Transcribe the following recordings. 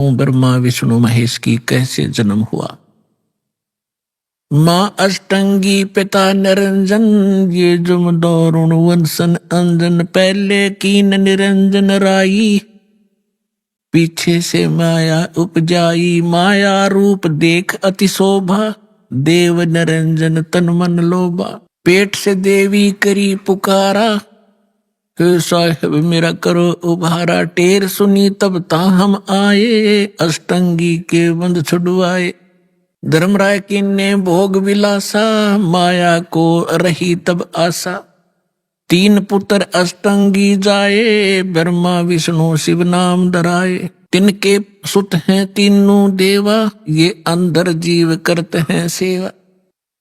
ब्रह्मा विष्णु महेश की कैसे जन्म हुआ। माँ अष्टंगी पिता निरंजन, ये जुम दारुण वंशन अंजन, पहले कीन निरंजन राई, पीछे से माया उपजाई, माया रूप देख अति शोभा, देव निरंजन तन मन लोभा, पेट से देवी करी पुकारा, हे साहिब मेरा करो उभारा, टेर सुनी तब ता हम आए, अष्टंगी के बंद छुड़वाए, धर्मराय की ने भोग विलासा, माया को रही तब आशा, तीन पुत्र अष्टंगी जाए, ब्रह्मा विष्णु शिव नाम धराए, तिनके सुत हैं तीनों देवा, ये अंदर जीव करते हैं सेवा,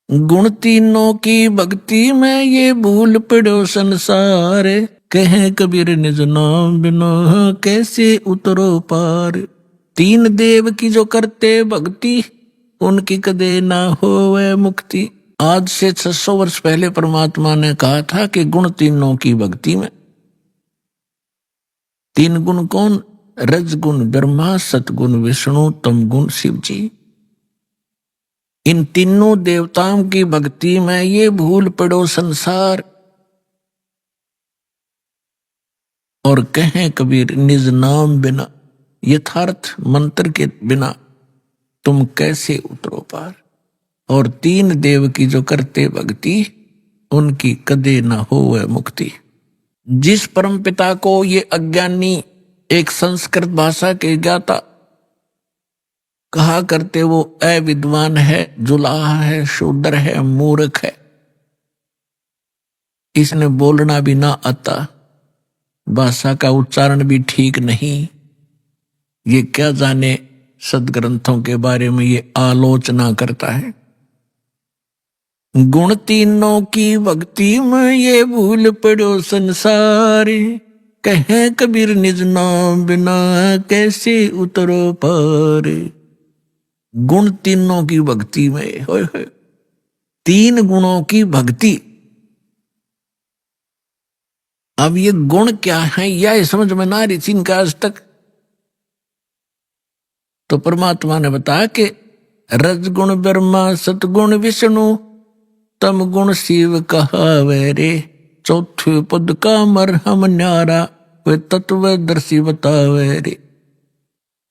गुण तीनों की भक्ति में ये भूल पड़ो संसार, कहे कबीर निज नाम बिना कैसे उतरो पार, तीन देव की जो करते भक्ति, उनकी कदे ना होवे मुक्ति। आज से 600 वर्ष पहले परमात्मा ने कहा था कि गुण तीनों की भक्ति में, तीन गुण कौन, रजगुण ब्रह्मा, सतगुण विष्णु, तम गुण शिव जी, इन तीनों देवताओं की भक्ति में ये भूल पड़ो संसार, और कहें कबीर निज नाम बिना, यथार्थ मंत्र के बिना तुम कैसे उतरो पार, और तीन देव की जो करते भक्ति, उनकी कदे न होवे मुक्ति। जिस परम पिता को ये अज्ञानी, एक संस्कृत भाषा के ज्ञाता कहा करते, वो अविद्वान है, जुलाहा है, शूद्र है, मूर्ख है, इसने बोलना भी ना आता, भाषा का उच्चारण भी ठीक नहीं, ये क्या जाने सदग्रंथों के बारे में ये आलोचना करता है। गुण तीनों की भक्ति में ये भूल पड़ो संसार, कहे कबीर निज नाम बिना कैसे उतरो पार। गुण तीनों की भक्ति में, होय होय, तीन गुणों की भक्ति। अब ये गुण क्या है, यह समझ में ना रही थी इनका आज तक। तो परमात्मा ने बताया कि रजगुण ब्रह्मा, सतगुण विष्णु, तम गुण शिव कहावे रे, चौथे पद का मरहम न्यारा, वे तत्वदर्शी बतावे रे।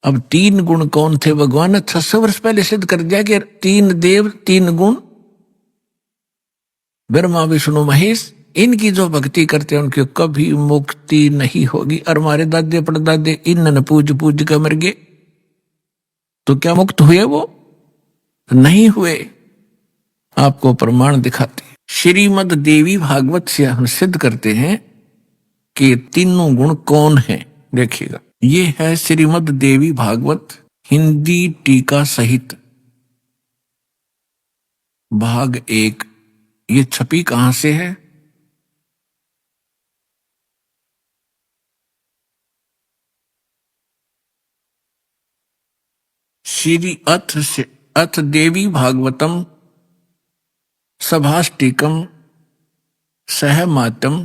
अब तीन गुण कौन थे, भगवान ने 600 वर्ष पहले सिद्ध कर दिया कि तीन देव, तीन गुण, ब्रह्मा विष्णु महेश, इनकी जो भक्ति करते हैं उनकी कभी मुक्ति नहीं होगी। और हमारे दादे परदादे इन्होंने पूज पूज कर मर गए, तो क्या मुक्त हुए? वो नहीं हुए। आपको प्रमाण दिखाते हैं, श्रीमद देवी भागवत से हम सिद्ध करते हैं कि तीनों गुण कौन है। देखिएगा, ये है श्रीमद देवी भागवत हिंदी टीका सहित भाग 1। ये छपी कहां से है? श्री अथ देवी भागवतम सभाष्टिकम सहमातम,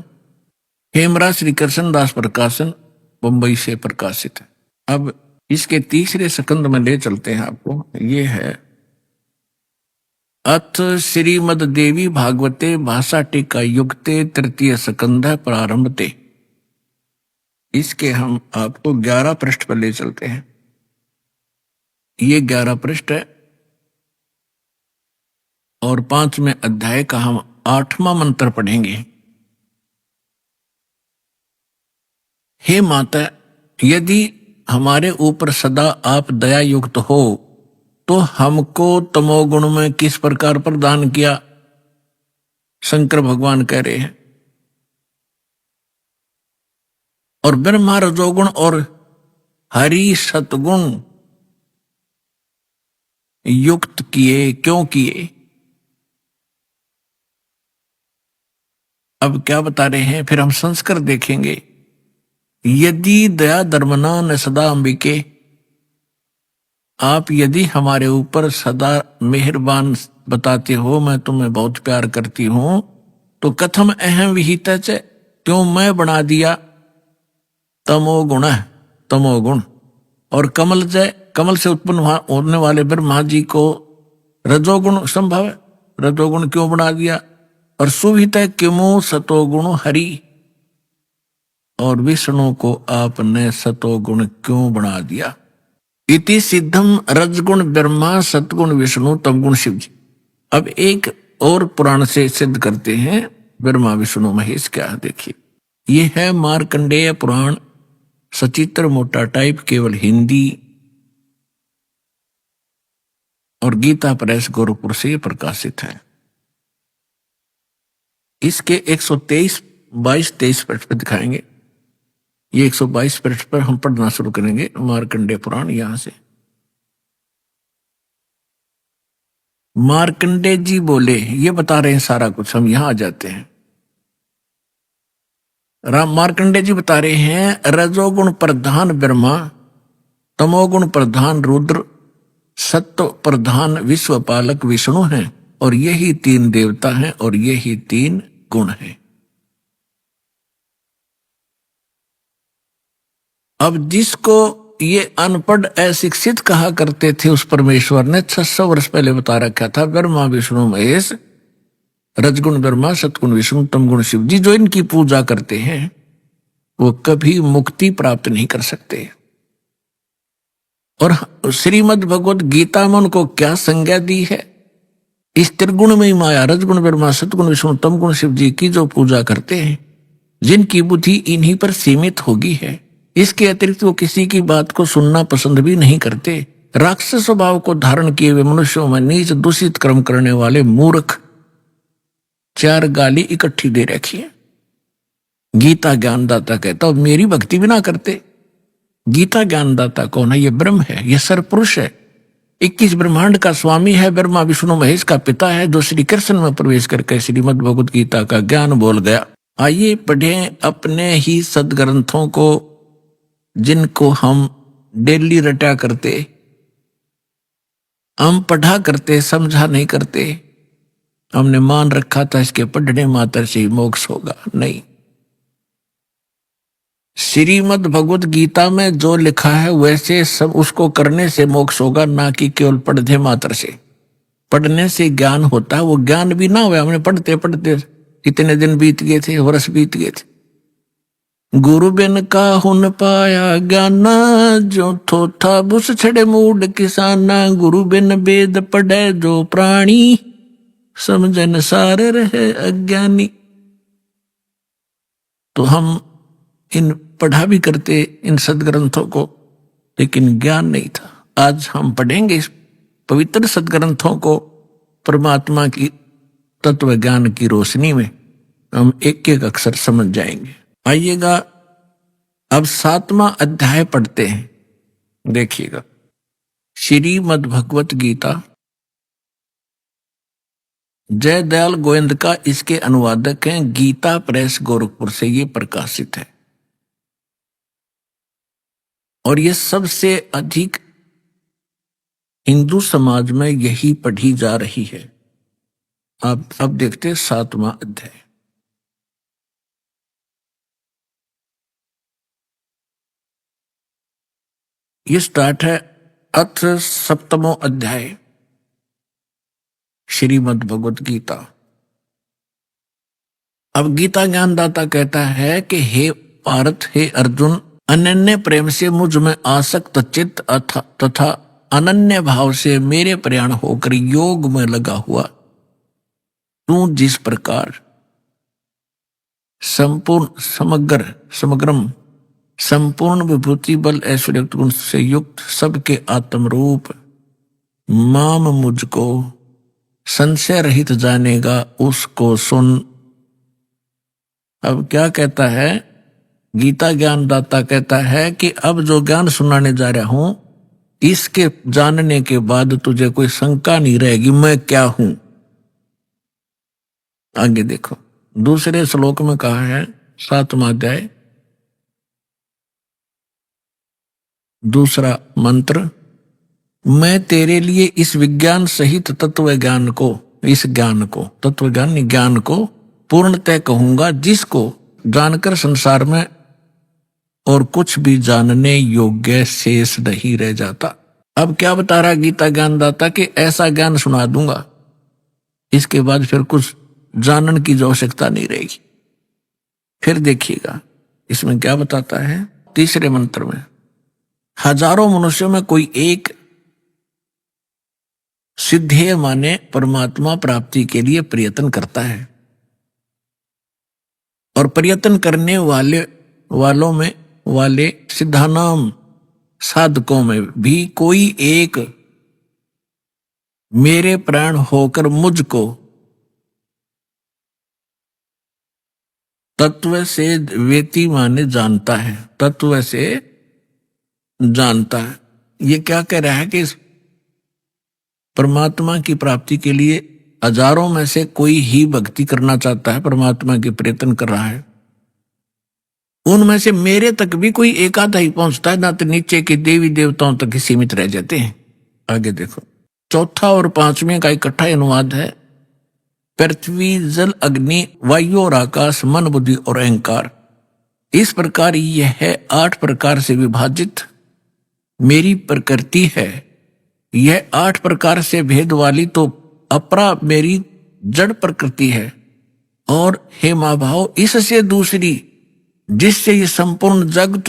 हेमरा श्री कृष्णदास प्रकाशन, बंबई से प्रकाशित है। अब इसके तीसरे स्कंद में ले चलते हैं आपको। ये है अथ श्रीमद देवी भागवते भाषा टीका युक्ते तृतीय स्कंध प्रारंभते। इसके हम आपको 11 पृष्ठ पर ले चलते हैं। ये 11 पृष्ठ है और 5वें अध्याय का हम 8वां मंत्र पढ़ेंगे। हे माता, यदि हमारे ऊपर सदा आप दया युक्त हो तो हमको तमोगुण में किस प्रकार प्रदान किया? शंकर भगवान कह रहे हैं। और ब्रह्मा रजोगुण और हरि सतगुण युक्त किए, क्यों किए? अब क्या बता रहे हैं, फिर हम संस्कार देखेंगे। यदि दया धर्मना न सदा अंबिके, आप यदि हमारे ऊपर सदा मेहरबान बताते हो, मैं तुम्हें बहुत प्यार करती हूं, तो कथम अहम विहित, क्यों मैं बना दिया तमोगुण, तमोगुण, और कमल से उत्पन्न होने वाले ब्रह्मा जी को रजोगुण संभव है, रजोगुण क्यों बना दिया? और सुवित किमु सतोगुण हरि, और विष्णु को आपने सतोगुण क्यों बना दिया? इति सिद्धम रजगुण ब्रह्मा सतगुण विष्णु तमगुण शिव जी। अब एक और पुराण से सिद्ध करते हैं ब्रह्मा विष्णु महेश क्या है, देखिए। ये है मार्कंडेय पुराण, सचित्र मोटा टाइप, केवल हिंदी, और गीता प्रेस गोरखपुर से प्रकाशित है। इसके 123 22-23 पृष्ठ पर दिखाएंगे। ये 122 पृष्ठ पर हम पढ़ना शुरू करेंगे मार्कंडेय पुराण। यहां से मार्कंडेय जी बोले, ये बता रहे हैं सारा कुछ, हम यहां आ जाते हैं। राम मार्कंडेय जी बता रहे हैं रजोगुण प्रधान ब्रह्मा, तमोगुण प्रधान रुद्र, सत्व प्रधान विश्वपालक विष्णु हैं, और यही तीन देवता हैं और यही तीन गुण हैं। अब जिसको ये अनपढ़ अशिक्षित कहा करते थे, उस परमेश्वर ने 600 वर्ष पहले बता रखा था ब्रह्मा विष्णु महेश, रजगुण ब्रह्मा सतगुण विष्णु तमगुण शिव जी। जो इनकी पूजा करते हैं वो कभी मुक्ति प्राप्त नहीं कर सकते। और श्रीमद् भगवत गीता में उनको क्या संज्ञा दी है? इस त्रिगुण में ही माया, रजगुण ब्रह्मा सतगुण विष्णु तमगुण शिव जी की जो पूजा करते हैं, जिनकी बुद्धि इन्हीं पर सीमित होगी है, इसके अतिरिक्त वो किसी की बात को सुनना पसंद भी नहीं करते। राक्षस स्वभाव को धारण किए हुए मनुष्यों में नीच दूषित कर्म करने वाले मूर्ख, चार गाली इकट्ठी दे रखी है। गीता ज्ञानदाता कहता और मेरी भक्ति भी ना करते। गीता ज्ञानदाता कौन है? ये ब्रह्म है, ये सरपुरुष है, 21 ब्रह्मांड का स्वामी है, ब्रह्मा विष्णु महेश का पिता है, जो श्री कृष्ण में प्रवेश करके श्रीमद् भगवत गीता का ज्ञान बोल गया। आइए पढ़ें अपने ही सदग्रंथों को, जिनको हम डेली रटा करते, हम पढ़ा करते, समझा नहीं करते। हमने मान रखा था इसके पढ़ने मात्र से ही मोक्ष होगा, नहीं। श्रीमद् भगवत गीता में जो लिखा है वैसे सब उसको करने से मोक्ष होगा, ना कि केवल पढ़ने मात्र से। पढ़ने से ज्ञान होता है, वो ज्ञान भी ना हुआ। हमने पढ़ते पढ़ते इतने दिन बीत गए थे, वर्ष बीत गए थे। गुरु बिन का हुन पाया ज्ञाना, जो थोथा बुस छड़े मूड किसाना। गुरु बिन वेद पढ़े जो प्राणी, समझन सार रहे अज्ञानी। तो हम इन पढ़ा भी करते इन सदग्रंथों को, लेकिन ज्ञान नहीं था। आज हम पढ़ेंगे इस पवित्र सदग्रंथों को परमात्मा की तत्व ज्ञान की रोशनी में, हम एक एक अक्षर समझ जाएंगे। आइएगा अब 7वां अध्याय पढ़ते हैं, देखिएगा। श्रीमद् भगवत गीता, जय दयाल गोविंद का इसके अनुवादक हैं, गीता प्रेस गोरखपुर से ये प्रकाशित है, और ये सबसे अधिक हिंदू समाज में यही पढ़ी जा रही है। आप अब देखते हैं 7वां अध्याय। ये स्टार्ट है अथ 7वां अध्याय श्रीमद् भगवत गीता। अब गीता ज्ञानदाता कहता है कि हे पार्थ, हे अर्जुन, अनन्य प्रेम से मुझ में आसक्त चित्त तथा अनन्य भाव से मेरे प्रयाण होकर योग में लगा हुआ तू जिस प्रकार समग्रम संपूर्ण विभूति बल ऐश्वर्य गुण से युक्त सबके आत्म रूप माम मुझको संशय रहित जानेगा, उसको सुन। अब क्या कहता है गीता ज्ञानदाता? कहता है कि अब जो ज्ञान सुनाने जा रहा हूं, इसके जानने के बाद तुझे कोई शंका नहीं रहेगी मैं क्या हूं। आगे देखो, दूसरे श्लोक में कहा है 7वां अध्याय दूसरा मंत्र, मैं तेरे लिए इस विज्ञान सहित तत्व ज्ञान को, इस ज्ञान को, तत्व ज्ञान को पूर्णतः कहूंगा, जिसको जानकर संसार में और कुछ भी जानने योग्य शेष नहीं रह जाता। अब क्या बता रहा गीता ज्ञानदाता कि ऐसा ज्ञान सुना दूंगा, इसके बाद फिर कुछ जानने की जो आवश्यकता नहीं रहेगी। फिर देखिएगा इसमें क्या बताता है तीसरे मंत्र में, हजारों मनुष्यों में कोई एक सिद्धेय माने परमात्मा प्राप्ति के लिए प्रयत्न करता है, और प्रयत्न करने वालों में वाले सिद्धानाम साधकों में भी कोई एक मेरे प्राण होकर मुझको तत्व से वेती माने जानता है, तत्व से जानता है। ये क्या कह रहा है कि परमात्मा की प्राप्ति के लिए हजारों में से कोई ही भक्ति करना चाहता है, परमात्मा के प्रयत्न कर रहा है, उनमें से मेरे तक भी कोई एक आधा ही पहुंचता है, ना तो नीचे के देवी देवताओं तक ही सीमित रह जाते हैं। आगे देखो चौथा और पांचवें का इकट्ठा अनुवाद है, पृथ्वी जल अग्नि वायु और आकाश मन बुद्धि और अहंकार, इस प्रकार यह 8 प्रकार से विभाजित मेरी प्रकृति है। यह 8 प्रकार से भेद वाली तो अपरा मेरी जड़ प्रकृति है, और हे मां भाव इससे दूसरी जिससे ये संपूर्ण जगत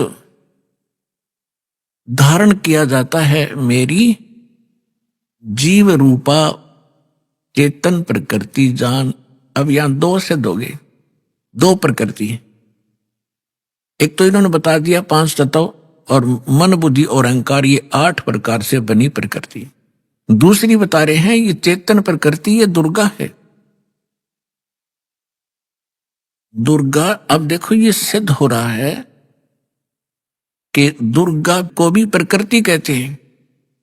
धारण किया जाता है, मेरी जीव रूपा चेतन प्रकृति जान। अब यहां 2 से दोगे, 2 प्रकृति है। एक तो इन्होंने बता दिया 5 तत्व और मन बुद्धि और अहंकार, ये 8 प्रकार से बनी प्रकृति। दूसरी बता रहे हैं ये चेतन प्रकृति, ये दुर्गा है। दुर्गा, अब देखो ये सिद्ध हो रहा है कि दुर्गा को भी प्रकृति कहते हैं,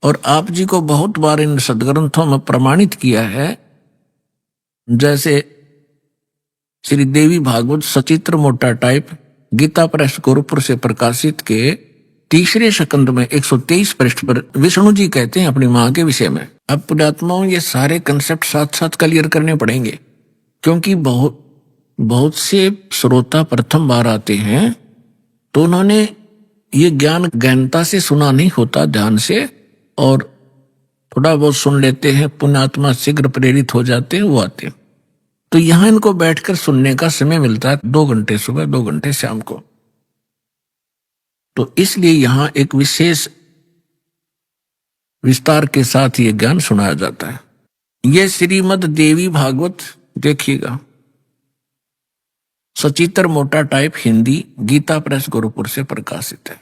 और आप जी को बहुत बार इन सदग्रंथों में प्रमाणित किया है। जैसे श्री देवी भागवत सचित्र मोटा टाइप गीता प्रेस गोरखपुर से प्रकाशित के तीसरे स्कंद में 123 पृष्ठ पर विष्णु जी कहते हैं अपनी मां के विषय में। अब पुण्यात्माओं ये सारे कंसेप्ट साथ साथ क्लियर करने पड़ेंगे, क्योंकि बहुत से श्रोता प्रथम बार आते हैं तो उन्होंने ये ज्ञान गहनता से सुना नहीं होता ध्यान से, और थोड़ा बहुत सुन लेते हैं, पुण्यात्मा शीघ्र प्रेरित हो जाते हैं, वो आते हैं। तो यहां इनको बैठकर सुनने का समय मिलता है 2 घंटे सुबह 2 घंटे शाम को, तो इसलिए यहां एक विशेष विस्तार के साथ ये ज्ञान सुनाया जाता है। ये श्रीमद देवी भागवत देखिएगा, सचित्र मोटा टाइप हिंदी, गीता प्रेस गोरखपुर से प्रकाशित है,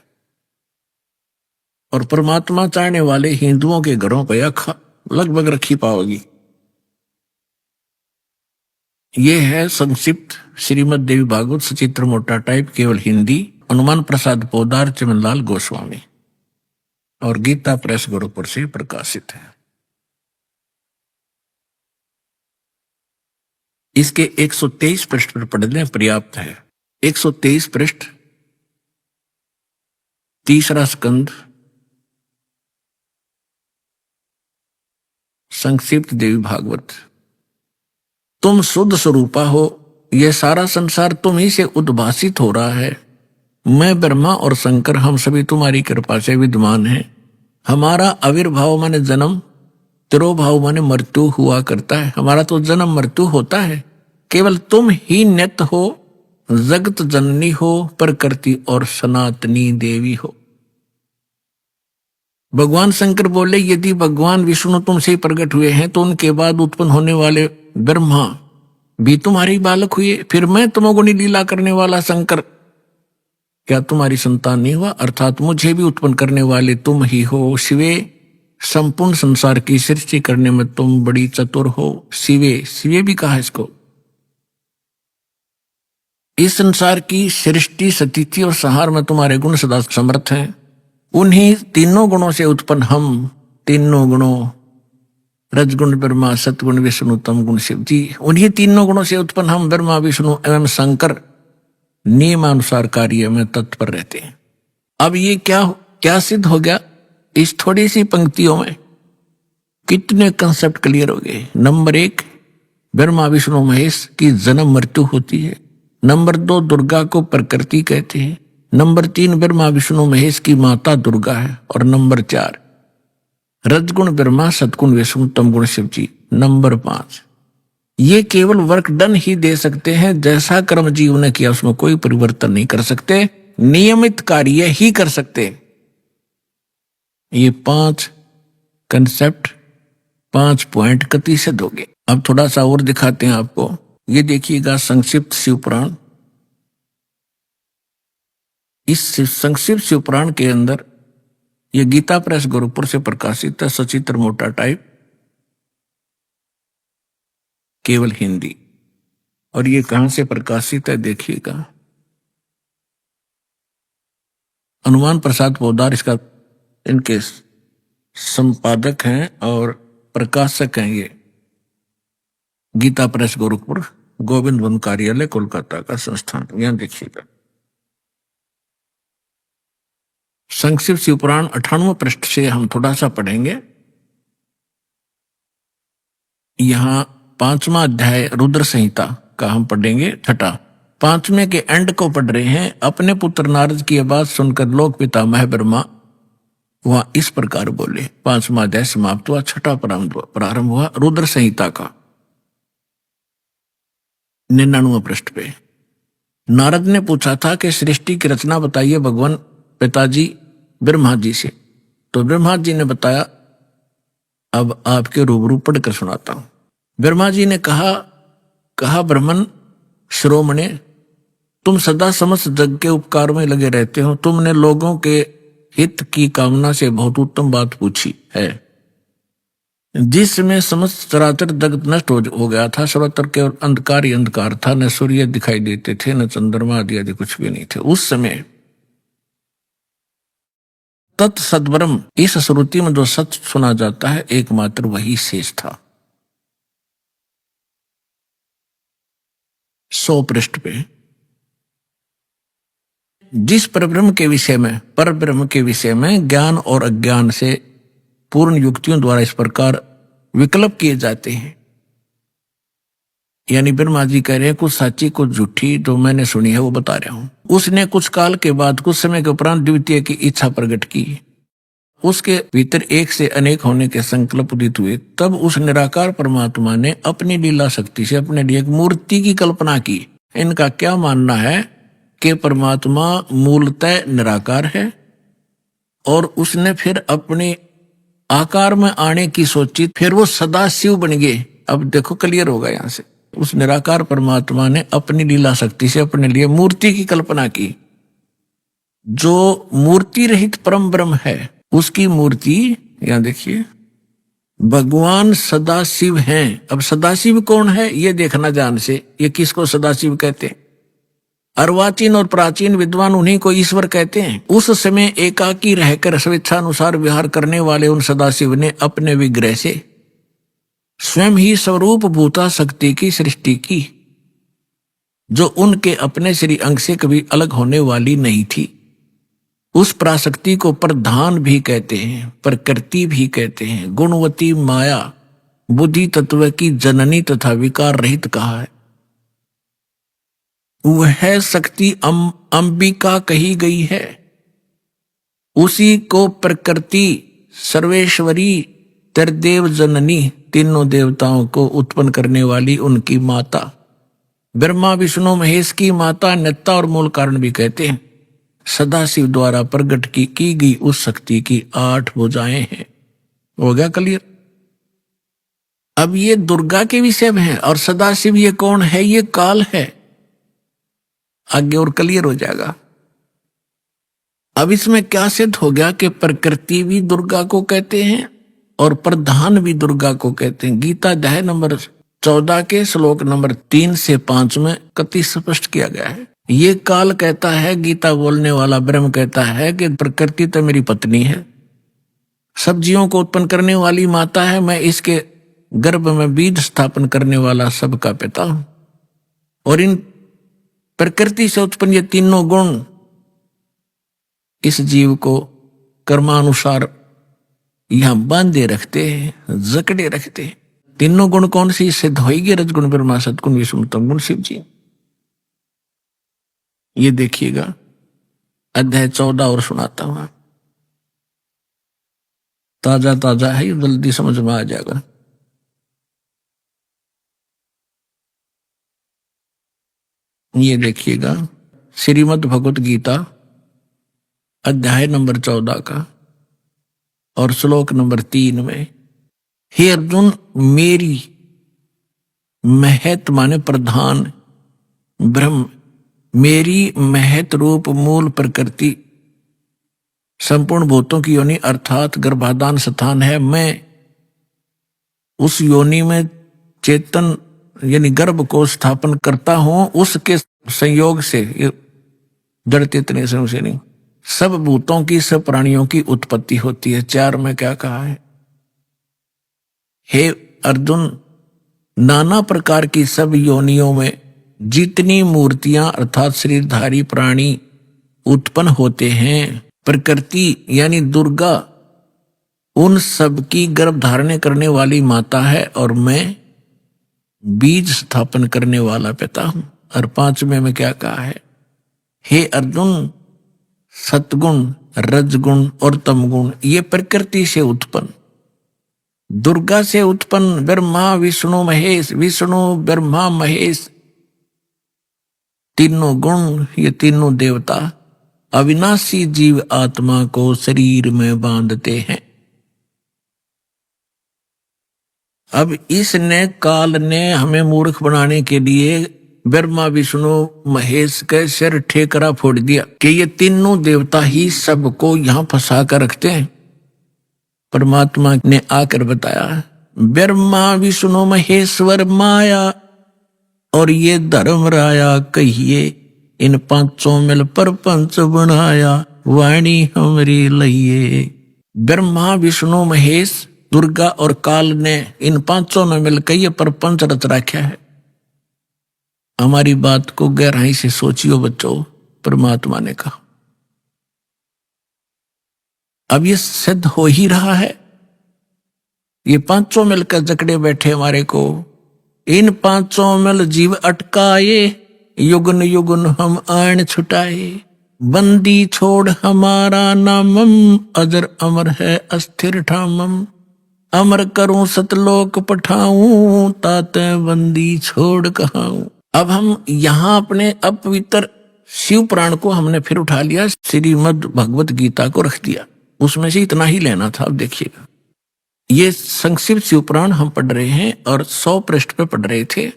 और परमात्मा चाहने वाले हिंदुओं के घरों पर यह लगभग रखी पाओगी। ये है संक्षिप्त श्रीमद देवी भागवत सचित्र मोटा टाइप केवल हिंदी, हनुमान प्रसाद पोदार चमनलाल गोस्वामी, और गीता प्रेस गोरखपुर से प्रकाशित है। इसके 123 पृष्ठ पर पढ़ने पर्याप्त है। 123 पृष्ठ, तीसरा स्कंद, संक्षिप्त देवी भागवत। तुम शुद्ध स्वरूपा हो, यह सारा संसार तुम ही से उद्भासित हो रहा है। मैं ब्रह्मा और शंकर हम सभी तुम्हारी कृपा से विद्यमान हैं। हमारा आविर्भाव माने जन्म, तिरोभाव माने मृत्यु हुआ करता है। हमारा तो जन्म मृत्यु होता है, केवल तुम ही नित्य हो, जगत जननी हो, प्रकृति और सनातनी देवी हो। भगवान शंकर बोले यदि भगवान विष्णु तुमसे प्रकट हुए हैं तो उनके बाद उत्पन्न होने वाले ब्रह्मा भी तुम्हारी बालक हुए, फिर मैं तमोगुणी लीला करने वाला शंकर क्या तुम्हारी संतान नहीं हुआ? अर्थात मुझे भी उत्पन्न करने वाले तुम ही हो। शिवे, संपूर्ण संसार की सृष्टि करने में तुम बड़ी चतुर हो। शिवे, शिवे भी कहा इसको। इस संसार की सृष्टि, स्थिति और संहार में तुम्हारे गुण सदा समर्थ हैं। उन्हीं तीनों गुणों से उत्पन्न हम, तीनों गुणों, रजगुण ब्रह्मा, सतगुण विष्णु, तम गुण शिव जी, उन्हीं तीनों गुणों से उत्पन्न हम ब्रह्मा विष्णु एवं शंकर नियमानुसार कार्य में तत्पर रहते हैं। अब ये क्या सिद्ध हो गया? इस थोड़ी सी पंक्तियों में कितने कंसेप्ट क्लियर हो गए। नंबर 1, ब्रह्मा विष्णु महेश की जन्म मृत्यु होती है। नंबर 2, दुर्गा को प्रकृति कहते हैं। नंबर 3 ब्रह्मा विष्णु महेश की माता दुर्गा है। और नंबर 4 रजगुण ब्रह्मा, सतगुण विष्णु, तमगुण शिव जी। नंबर 5 ये केवल वर्क डन ही दे सकते हैं, जैसा कर्म जीव ने किया उसमें कोई परिवर्तन नहीं कर सकते, नियमित कार्य ही कर सकते। ये 5 कंसेप्ट, 5 पॉइंट कति सिद्ध हो गए। अब थोड़ा सा और दिखाते हैं आपको। ये देखिएगा संक्षिप्त शिवपुराण। इस संक्षिप्त शिवपुराण के अंदर ये गीता प्रेस गोरखपुर से प्रकाशित है, सचित्र मोटा टाइप, केवल हिंदी। और ये कहां से प्रकाशित है देखिएगा, हनुमान प्रसाद पोदार इसका इनके संपादक हैं और प्रकाशक हैं। ये गीता प्रेस गोरखपुर, गोविंद वन कार्यालय कोलकाता का संस्थान। यहां देखिएगा संक्षिप्त शिवपुराण 98वें पृष्ठ से हम थोड़ा सा पढ़ेंगे। यहां 5वां अध्याय रुद्र संहिता का हम पढ़ेंगे, छठा। 5वें के एंड को पढ़ रहे हैं। अपने पुत्र नारद की आवाज सुनकर लोक पितामह ब्रह्मा वह इस प्रकार बोले। 5वां अध्याय समाप्त हुआ, छठा प्रारंभ हुआ रुद्र संहिता का 99वें पृष्ठ पे। नारद ने पूछा था कि सृष्टि की रचना बताइए भगवान पिताजी ब्रह्मा जी से। तो ब्रह्मा जी ने बताया, अब आपके रूबरू पढ़कर सुनाता हूं। ब्रह्मा जी ने कहा ब्राह्मण श्रोमणे, तुम सदा समस्त जग के उपकार में लगे रहते हो। तुमने लोगों के हित की कामना से बहुत उत्तम बात पूछी है। जिसमें समस्त चराचर जगत नष्ट हो गया था, सर्वत्र केवल अंधकार ही अंधकार था, न सूर्य दिखाई देते थे, न चंद्रमा आदि कुछ भी नहीं थे। उस समय तत्सद्ब्रह्म, इस श्रुति में जो सच सुना जाता है एकमात्र वही शेष था। 100 पृष्ठ पे जिस परब्रह्म के विषय में ज्ञान और अज्ञान से पूर्ण युक्तियों द्वारा इस प्रकार विकल्प किए जाते हैं। यानी ब्रह्मा जी कह रहे हैं कुछ सच्ची कुछ झूठी जो मैंने सुनी है वो बता रहा हूं। उसने कुछ काल के बाद, कुछ समय के उपरांत द्वितीय की इच्छा प्रकट की। उसके भीतर एक से अनेक होने के संकल्प उदित हुए। तब उस निराकार परमात्मा ने अपनी लीला शक्ति से अपने लिए एक मूर्ति की कल्पना की। इनका क्या मानना है कि परमात्मा मूलतः निराकार है और उसने फिर अपने आकार में आने की सोची, फिर वो सदा शिव बन गए। अब देखो क्लियर होगा यहां से। उस निराकार परमात्मा ने अपनी लीला शक्ति से अपने लिए मूर्ति की कल्पना की। जो मूर्ति रहित परम ब्रह्म है उसकी मूर्ति, यहां देखिए, भगवान सदाशिव हैं। अब सदाशिव कौन है ये देखना ध्यान से। ये किसको सदाशिव कहते हैं? अर्वाचीन और प्राचीन विद्वान उन्हीं को ईश्वर कहते हैं। उस समय एकाकी रहकर स्वेच्छानुसार विहार करने वाले उन सदाशिव ने अपने विग्रह से स्वयं ही स्वरूप भूता शक्ति की सृष्टि की, जो उनके अपने श्री अंग से कभी अलग होने वाली नहीं थी। उस प्राशक्ति को प्रधान भी कहते हैं, प्रकृति भी कहते हैं, गुणवती माया, बुद्धि तत्व की जननी तथा विकार रहित कहा है। वह शक्ति अंबिका कही गई है। उसी को प्रकृति, सर्वेश्वरी, त्रिदेव जननी, तीनों देवताओं को उत्पन्न करने वाली उनकी माता, ब्रह्मा विष्णु महेश की माता, नेता और मूल कारण भी कहते हैं। सदाशिव द्वारा प्रकट की गई उस शक्ति की 8 भुजाएं हैं। हो गया क्लियर? अब ये दुर्गा के विषय में है और सदाशिव ये कौन है? ये काल है। आगे और क्लियर हो जाएगा। अब इसमें क्या सिद्ध हो गया कि प्रकृति भी दुर्गा को कहते हैं और प्रधान भी दुर्गा को कहते हैं। गीता अध्याय नंबर 14 के श्लोक नंबर 3 से 5 में कति स्पष्ट किया गया है। ये काल कहता है, गीता बोलने वाला ब्रह्म कहता है कि प्रकृति तो मेरी पत्नी है, सब्जियों को उत्पन्न करने वाली माता है, मैं इसके गर्भ में बीज स्थापन करने वाला सबका पिता हूं। और इन प्रकृति से उत्पन्न ये तीनों गुण इस जीव को कर्मानुसार यहां बांधे रखते हैं, जकड़े रखते हैं। तीनों गुण कौन सी सिद्ध होगी? रजगुण ब्रह्मा, सतगुण विष्णु, तमगुण शिव जी। ये देखिएगा अध्याय 14 और सुनाता हूं। ताजा ताजा है, जल्दी समझ में आ जाएगा। ये देखिएगा, श्रीमद् भगवत गीता अध्याय नंबर 14 का और श्लोक नंबर 3 में, हे अर्जुन, मेरी महत माने प्रधान ब्रह्म, मेरी महत रूप मूल प्रकृति संपूर्ण भूतों की योनि अर्थात गर्भाधान स्थान है। मैं उस योनि में चेतन यानी गर्भ को स्थापन करता हूं। उसके संयोग से, जड़ इतने से नहीं, सब भूतों की, सब प्राणियों की उत्पत्ति होती है। 4 में क्या कहा है, हे अर्जुन, नाना प्रकार की सब योनियों में जितनी मूर्तियां अर्थात शरीरधारी प्राणी उत्पन्न होते हैं, प्रकृति यानी दुर्गा उन सब की गर्भ धारण करने वाली माता है और मैं बीज स्थापन करने वाला पिता हूं। और 5वें में क्या कहा है, हे अर्जुन, सतगुण, रजगुण और तमगुण ये प्रकृति से उत्पन्न, दुर्गा से उत्पन्न ब्रह्मा विष्णु महेश, विष्णु ब्रह्मा महेश, तीनों गुण, ये तीनों देवता अविनाशी जीव आत्मा को शरीर में बांधते हैं। अब इसने, काल ने हमें मूर्ख बनाने के लिए ब्रह्मा विष्णु महेश के सिर ठेकरा फोड़ दिया कि ये तीनों देवता ही सबको यहां फंसा कर रखते हैं। परमात्मा ने आकर बताया, ब्रह्मा विष्णु महेश्वर माया और ये धर्म राया कहिए, इन पांचों मिल परपंच बनाया, वाणी हमरी लइए। ब्रह्मा विष्णु महेश दुर्गा और काल ने, इन पांचों ने मिलकर ये परपंच रच रखा है। हमारी बात को गहराई से सोचियो बच्चों, परमात्मा ने कहा। अब ये सिद्ध हो ही रहा है, ये पांचों मिलकर जकड़े बैठे हमारे को। इन पांचों मिल जीव अटकाए, युगन युगन हम आन छुटाए, बंदी छोड़ हमारा नामम, अजर अमर है अस्थिर ठामम, अमर करूं सतलोक पठाऊं, ताते बंदी छोड़ कहाऊं। अब हम यहाँ अपने अपवित्र शिव पुराण को हमने फिर उठा लिया, श्रीमद् भगवत गीता को रख दिया, उसमें से इतना ही लेना था। अब देखिएगा, ये संक्षिप्त शिव पुराण हम पढ़ रहे हैं और 100 पृष्ठ पे पढ़ रहे थे।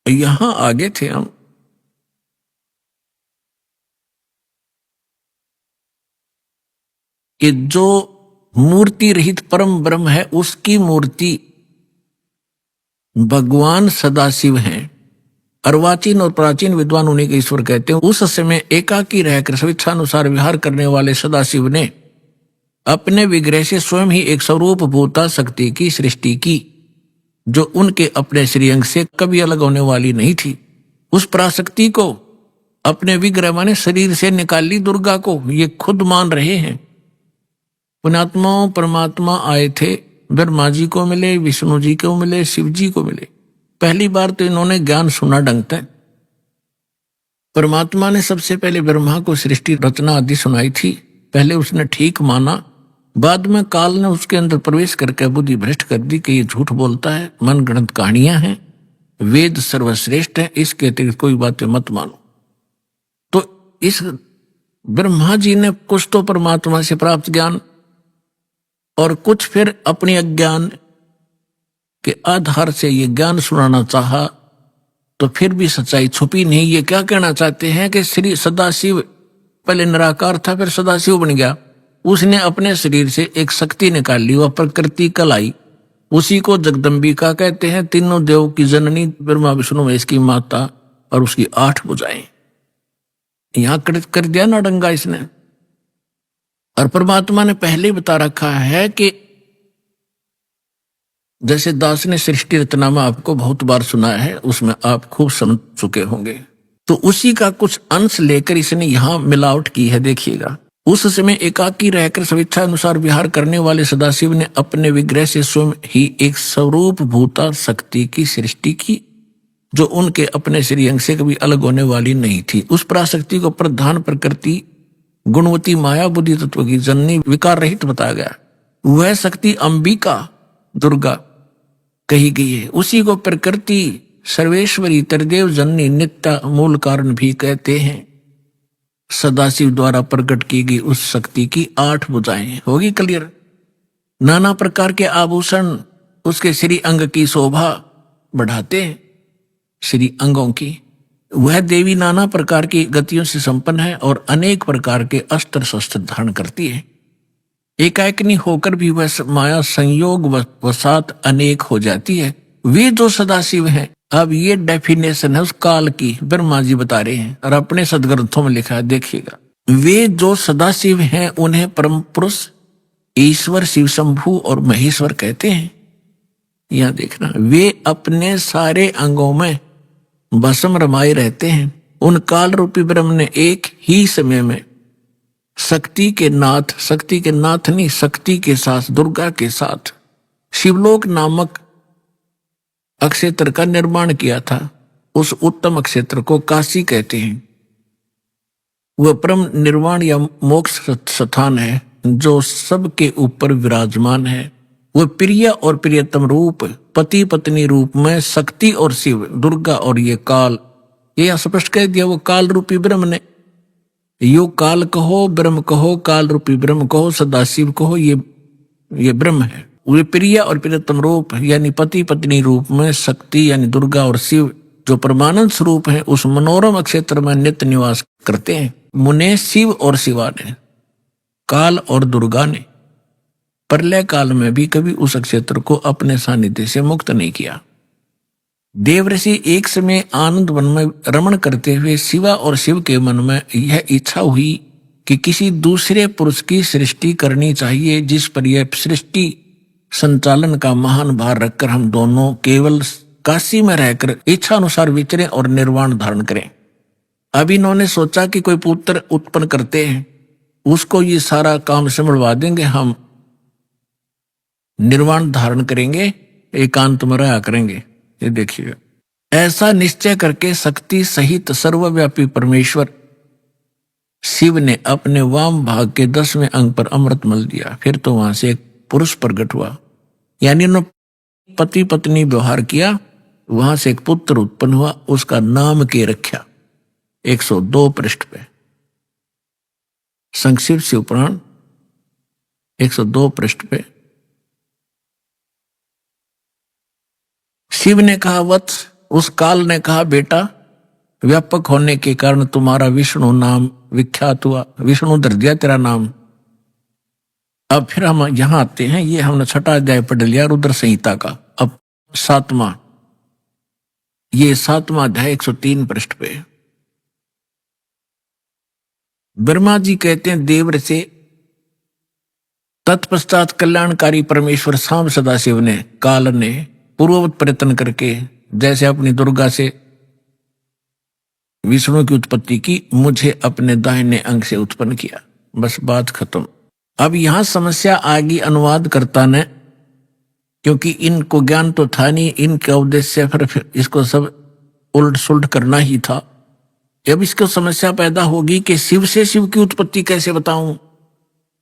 यहां आगे थे हम, कि जो मूर्ति रहित परम ब्रह्म है उसकी मूर्ति भगवान सदाशिव हैं। अर्वाचीन और प्राचीन विद्वान उन्हीं के ईश्वर कहते हैं। उस समय एकाकी रहकर स्वेच्छानुसार विहार करने वाले सदाशिव ने अपने विग्रह से स्वयं ही एक स्वरूप भूता शक्ति की सृष्टि की, जो उनके अपने श्रीअंग से कभी अलग होने वाली नहीं थी। उस पराशक्ति को अपने विग्रह माने शरीर से निकाली दुर्गा को, ये खुद मान रहे हैं। पुण्यात्मा परमात्मा आए थे, ब्रह्मा जी को मिले, विष्णु जी को मिले, शिव जी को मिले। पहली बार तो इन्होंने ज्ञान सुना ढंग से। परमात्मा ने सबसे पहले ब्रह्मा को सृष्टि रचना आदि सुनाई थी, पहले उसने ठीक माना, बाद में काल ने उसके अंदर प्रवेश करके बुद्धि भ्रष्ट कर दी कि ये झूठ बोलता है, मन गणत कहानियां हैं, वेद सर्वश्रेष्ठ है, इसके अतिरिक्त कोई बातें मत मानो। तो इस ब्रह्मा जी ने कुछ तो परमात्मा से प्राप्त ज्ञान और कुछ फिर अपने अज्ञान के आधार से ये ज्ञान सुनाना चाहा, तो फिर भी सच्चाई छुपी नहीं। ये क्या कहना चाहते हैं कि श्री सदाशिव पहले निराकार था, फिर सदाशिव बन गया। उसने अपने शरीर से एक शक्ति निकाल ली, वह प्रकृति कलाई, उसी को जगदम्बिका कहते हैं। तीनों देव की जननी ब्रह्मा विष्णु महेश की माता और उसकी 8 भुजाएं। यहां कर दिया ना डंगा इसने। और परमात्मा ने पहले ही बता रखा है कि जैसे दास ने सृष्टि रचनामा आपको बहुत बार सुना है, उसमें आप खूब समझ चुके होंगे, तो उसी का कुछ अंश लेकर इसने यहां मिलावट की है। देखिएगा, उस समय एकाकी रहकर स्वेच्छा अनुसार विहार करने वाले सदाशिव ने अपने विग्रह से स्वयं ही एक स्वरूप भूता शक्ति की सृष्टि की, जो उनके अपने श्री अंग से कभी अलग होने वाली नहीं थी। उस पराशक्ति को प्रधान प्रकृति गुणवती माया बुद्धि तत्व की जननी विकार रहित बताया गया। वह शक्ति अंबिका दुर्गा कही गई है। उसी को प्रकृति सर्वेश्वरी त्रिदेव जननी नित्य मूल कारण भी कहते हैं। सदाशिव द्वारा प्रकट की गई उस शक्ति की 8 भुजाएं होगी क्लियर। नाना प्रकार के आभूषण उसके श्री अंग की शोभा बढ़ाते हैं। श्री अंगों की वह देवी नाना प्रकार की गतियों से संपन्न है और अनेक प्रकार के अस्त्र शस्त्र धारण करती है। एकाएकनी होकर भी वह माया संयोग वसात अनेक हो जाती है। वे जो सदाशिव हैं, अब ये डेफिनेशन है उस काल की, ब्रह्मा जी बता रहे हैं और अपने सदग्रंथों में लिखा है, देखिएगा। वे जो सदाशिव हैं उन्हें परम पुरुष ईश्वर शिव शंभु और महेश्वर कहते हैं। यहां देखना, वे अपने सारे अंगों में भस्म रमाए रहते हैं। उन काल रूपी ब्रह्म ने एक ही समय में शक्ति के नाथ नहीं, शक्ति के साथ, दुर्गा के साथ शिवलोक नामक अक्षेत्र का निर्माण किया था। उस उत्तम अक्षेत्र को काशी कहते हैं। वह परम निर्वाण या मोक्ष स्थान है जो सबके ऊपर विराजमान है। वह प्रिय और प्रियतम रूप, पति पत्नी रूप में शक्ति और शिव, दुर्गा और ये काल, ये स्पष्ट कह दिया। वो काल रूपी ब्रह्म ने, यो काल कहो ब्रह्म कहो, काल रूपी ब्रह्म कहो, सदाशिव कहो, ये ब्रह्म है। वे प्रिय और प्रियतम रूप यानी पति पत्नी रूप में शक्ति यानी दुर्गा और शिव जो परमानंद स्वरूप है उस मनोरम अक्षेत्र में नित्य निवास करते हैं। मुने शिव और शिवा ने, काल और दुर्गा ने प्रलय काल में भी कभी उस क्षेत्र को अपने सानिध्य से मुक्त नहीं किया। देवऋषि एक समय आनंद वन में रमण करते हुए शिवा और शिव के मन में यह इच्छा हुई कि किसी दूसरे पुरुष की सृष्टि करनी चाहिए जिस पर यह सृष्टि संचालन का महान भार रखकर हम दोनों केवल काशी में रहकर इच्छा अनुसार विचरें और निर्वाण धारण करें। अब इन्होंने सोचा कि कोई पुत्र उत्पन्न करते हैं, उसको ये सारा काम संभलवा देंगे, हम निर्वाण धारण करेंगे, एकांत में रहा करेंगे। ये देखिएगा, ऐसा निश्चय करके शक्ति सहित सर्वव्यापी परमेश्वर शिव ने अपने वाम भाग के 10वें अंग पर अमृत मल दिया। फिर तो वहां से एक पुरुष प्रकट हुआ, यानी उन्होंने पति पत्नी व्यवहार किया, वहां से एक पुत्र उत्पन्न हुआ, उसका नाम के रखा। 102 पृष्ठ पे संक्षिप्त शिव पुराण 102 पृष्ठ पे शिव ने कहा, वत्स, उस काल ने कहा, बेटा, व्यापक होने के कारण तुम्हारा विष्णु नाम विख्यात हुआ, विष्णु धर दिया तेरा नाम। अब फिर हम यहां आते हैं, ये हमने 6वां अध्याय पढ़ लिया रुद्र संहिता का। अब 7वां, ये 7वां अध्याय 103 पृष्ठ पे ब्रह्मा जी कहते हैं, देवर से तत्पश्चात कल्याणकारी परमेश्वर शाम सदाशिव ने, काल ने पूर्ववत प्रयत्न करके जैसे अपनी दुर्गा से विष्णु की उत्पत्ति की, मुझे अपने दाहिने अंग से उत्पन्न किया। बस बात खत्म। अब यहां समस्या आ गई अनुवादकर्ता ने, क्योंकि इनको ज्ञान तो था नहीं, इनका उद्देश्य फिर इसको सब उल्ट सुलट करना ही था। अब इसको समस्या पैदा होगी कि शिव से शिव की उत्पत्ति कैसे बताऊं।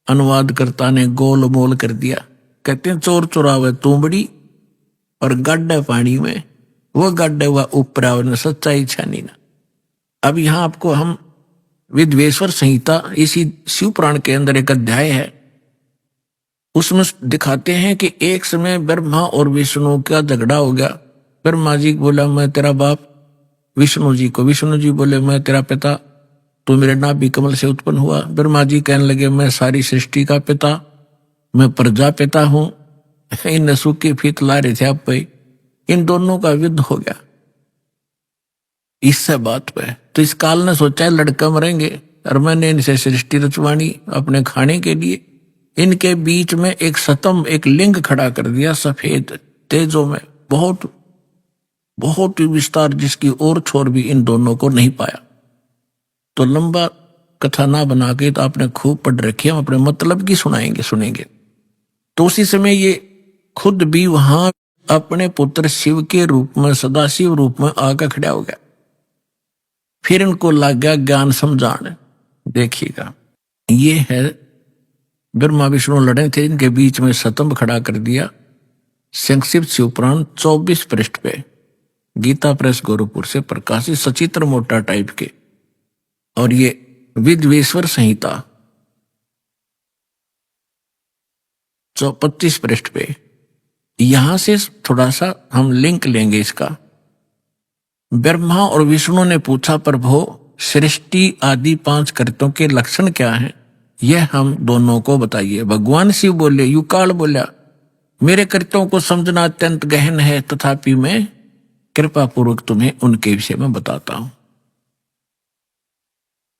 अनुवादकर्ता ने गोल मोल कर दिया। कहते हैं, चोर चुरावे तुमड़ी और गड्ढे पानी में, वो गड्ढे हुआ ऊपर आवे, सच्चाई छानी ना। अब यहां आपको हम विद्वेश्वर संहिता, इसी शिव पुराण के अंदर एक अध्याय है, उसमें दिखाते हैं कि एक समय ब्रह्मा और विष्णु का झगड़ा हो गया। ब्रह्मा जी बोला, मैं तेरा बाप, विष्णु जी को, विष्णु जी बोले, मैं तेरा पिता, तू मेरे नाभि कमल से उत्पन्न हुआ। ब्रह्मा जी कहने लगे, मैं सारी सृष्टि का पिता, मैं प्रजापिता हूं। इन सूखी फीत ला रहे थे आप पे, इन दोनों का युद्ध हो गया इससे बात पे। तो इस काल ने सोचा लड़का मरेंगे और मैंने इनसे सृष्टि रचवानी अपने खाने के लिए। इनके बीच में एक सतम, एक लिंग खड़ा कर दिया, सफेद तेजों में, बहुत बहुत ही विस्तार, जिसकी और छोर भी इन दोनों को नहीं पाया। तो लंबा कथा ना बना के, तो आपने खूब पढ़ रखी, हम अपने मतलब की सुनेंगे। तो उसी समय ये खुद भी वहां अपने पुत्र शिव के रूप में, सदाशिव रूप में आकर खड़ा हो गया। फिर इनको लग गया ज्ञान समझाने। देखिएगा, ये है ब्रह्मा विष्णु लड़े थे, इनके बीच में स्तंभ खड़ा कर दिया। संक्षिप्त शिवपुराण 24 पृष्ठ पे, गीता प्रेस गोरखपुर से प्रकाशित, सचित्र मोटा टाइप के। और ये विद्वेश्वर संहिता 25 पृष्ठ पे। यहां से थोड़ा सा हम लिंक लेंगे इसका। ब्रह्मा और विष्णु ने पूछा, प्रभु सृष्टि आदि 5 कृत्यों के लक्षण क्या हैं, यह हम दोनों को बताइए। भगवान शिव बोले, युकाल बोला, मेरे कृत्यों को समझना अत्यंत गहन है, तथापि मैं कृपा पूर्वक तुम्हें उनके विषय में बताता हूं।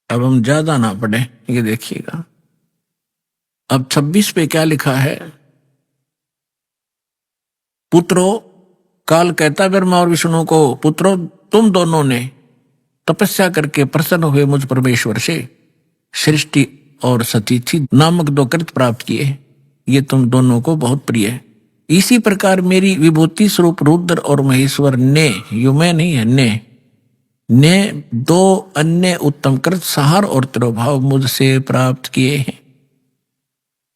अब हम ज्यादा ना पढ़े, ये देखिएगा। अब 26 पे क्या लिखा है, पुत्रो, काल कहता ब्रह्मा और विष्णु को, पुत्रो तुम दोनों ने तपस्या करके प्रसन्न हुए मुझ परमेश्वर से सृष्टि और सतीथि नामक 2 कृत्य प्राप्त किए। ये तुम दोनों को बहुत प्रिय है। इसी प्रकार मेरी विभूति स्वरूप रुद्र और महेश्वर ने, यू मैं नहीं है, ने 2 अन्य उत्तम कृत सहार और तिरोभाव मुझसे प्राप्त किए हैं।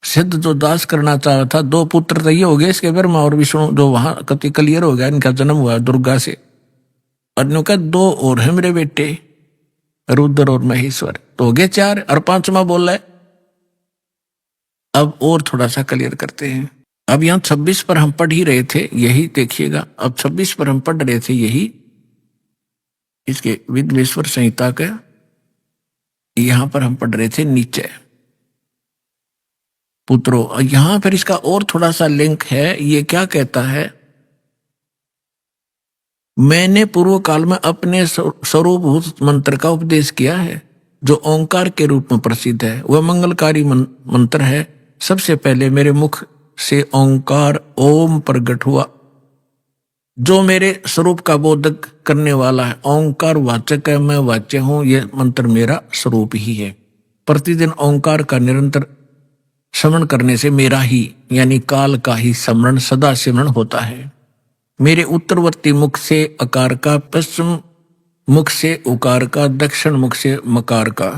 सिद्ध जो दास करना चाहा था, 2 पुत्र तो ये हो गए इसके, ब्रह्मा और विष्णु, जो वहां कति क्लियर हो गया, इनका जन्म हुआ दुर्गा से। और इनका 2 और है मेरे बेटे, रुद्र और महेश्वर, तो हो गए 4, और 5वां बोल रहा है। अब और थोड़ा सा क्लियर करते हैं। अब यहां 26 पर हम पढ़ ही रहे थे, यही देखिएगा। अब 26 पर हम पढ़ रहे थे, यही इसके विद्वेश्वर संहिता का, यहां पर हम पढ़ रहे थे नीचे, पुत्रो। यहां फिर इसका और थोड़ा सा लिंक है। ये क्या कहता है, मैंने पूर्व काल में अपने स्वरूपभूत मंत्र का उपदेश किया है, जो ओंकार के रूप में प्रसिद्ध है। वह मंगलकारी मंत्र है। सबसे पहले मेरे मुख से ओंकार ओम प्रकट हुआ, जो मेरे स्वरूप का बोधक करने वाला है। ओंकार वाचक है, मैं वाच्य हूं, यह मंत्र मेरा स्वरूप ही है। प्रतिदिन ओंकार का निरंतर स्मरण करने से मेरा ही यानी काल का ही स्मरण सदा सिमरण होता है। मेरे उत्तरवर्ती मुख से अकार का, पश्चिम मुख से उकार का, दक्षिण मुख से मकार का,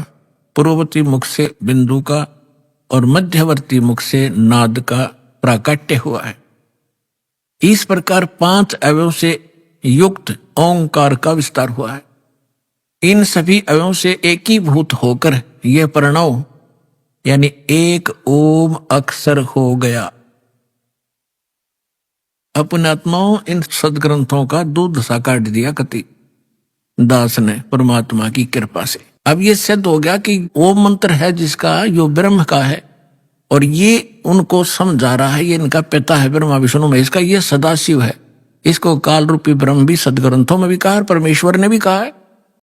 पूर्ववर्ती मुख से बिंदु का और मध्यवर्ती मुख से नाद का प्राकट्य हुआ है। इस प्रकार 5 अवयव से युक्त ओंकार का विस्तार हुआ है। इन सभी अवयवों से एकीभूत होकर यह प्रणव यानी एक ओम अक्षर हो गया। अपने आत्माओं इन सदग्रंथों का दूध सा काट दिया कति दास ने परमात्मा की कृपा से। अब ये सिद्ध हो गया कि वो मंत्र है जिसका, जो ब्रह्म का है, और ये उनको समझा रहा है, ये इनका पिता है ब्रह्मा विष्णु महेश का, ये सदाशिव है। इसको काल रूपी ब्रह्म भी सदग्रंथों में भी कहा है, परमेश्वर ने भी कहा है।